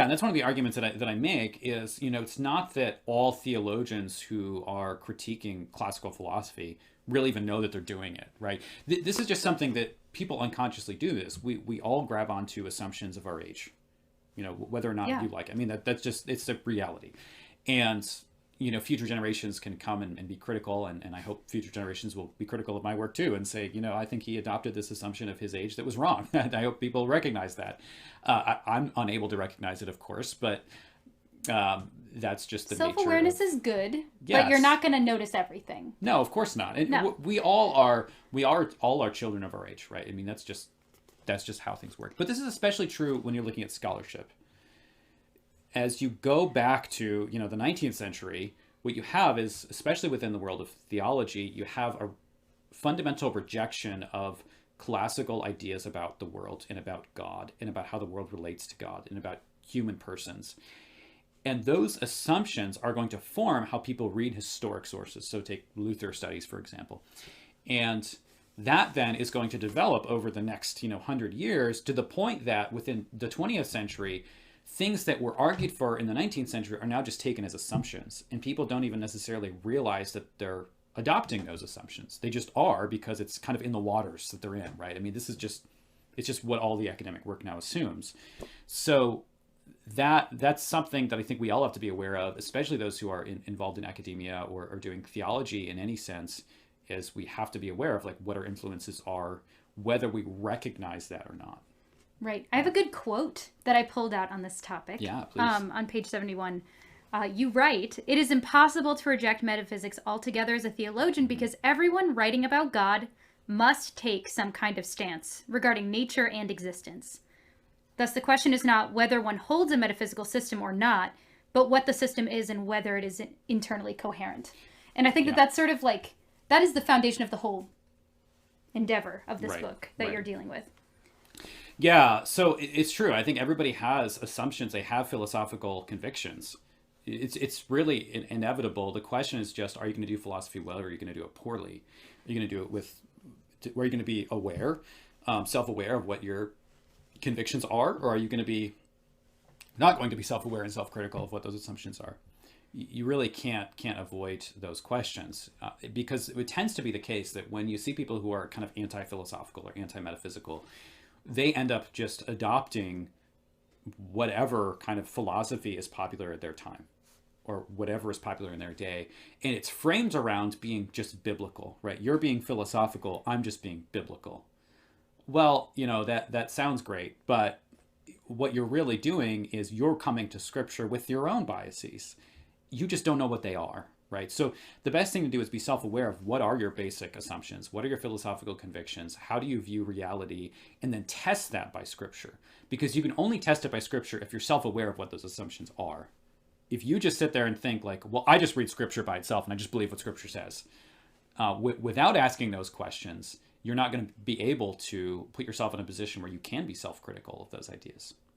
Yeah, and that's one of the arguments that I make is, it's not that all theologians who are critiquing classical philosophy really even know that they're doing it, right? This is just something that people unconsciously do this. We all grab onto assumptions of our age, whether or not Yeah. you like it. I mean, that's just, it's a reality. And, future generations can come and be critical, and I hope future generations will be critical of my work too and say, I think he adopted this assumption of his age that was wrong. And I hope people recognize that. I'm unable to recognize it, of course, but that's just the nature Self-awareness of, is good, but you're yes. not going to notice everything. No, of course not. And No. we all are children of our age, right? I mean, that's just how things work. But this is especially true when you're looking at scholarship. As you go back to, the 19th century, what you have is, especially within the world of theology, you have a fundamental rejection of classical ideas about the world and about God and about how the world relates to God and about human persons. And those assumptions are going to form how people read historic sources. So take Luther studies, for example. And that then is going to develop over the next 100 years to the point that within the 20th century, things that were argued for in the 19th century are now just taken as assumptions. And people don't even necessarily realize that they're adopting those assumptions. They just are, because it's kind of in the waters that they're in, right? I mean, it's just what all the academic work now assumes. So that's something that I think we all have to be aware of, especially those who are involved in academia or doing theology in any sense, is we have to be aware of like what our influences are, whether we recognize that or not. Right. I have a good quote that I pulled out on this topic. Yeah, please. On page 71. You write, "It is impossible to reject metaphysics altogether as a theologian because everyone writing about God must take some kind of stance regarding nature and existence. Thus, the question is not whether one holds a metaphysical system or not, but what the system is and whether it is internally coherent." And I think that that's sort of like, that is the foundation of the whole endeavor of this book that you're dealing with. Yeah, so it's true. I think everybody has assumptions. They have philosophical convictions. It's really inevitable. The question is just, are you going to do philosophy well, or are you going to do it poorly? Are you going to do it are you going to be aware, self-aware of what your convictions are, or are you going to be not going to be self-aware and self-critical of what those assumptions are? You really can't avoid those questions, because it tends to be the case that when you see people who are kind of anti-philosophical or anti-metaphysical, they end up just adopting whatever kind of philosophy is popular at their time or whatever is popular in their day. And it's framed around being just biblical, right? You're being philosophical, I'm just being biblical. Well, that sounds great, but what you're really doing is you're coming to scripture with your own biases. You just don't know what they are, right? So the best thing to do is be self-aware of what are your basic assumptions, what are your philosophical convictions, how do you view reality, and then test that by scripture. Because you can only test it by scripture if you're self-aware of what those assumptions are. If you just sit there and think like, well, I just read scripture by itself and I just believe what scripture says, without asking those questions, you're not going to be able to put yourself in a position where you can be self-critical of those ideas.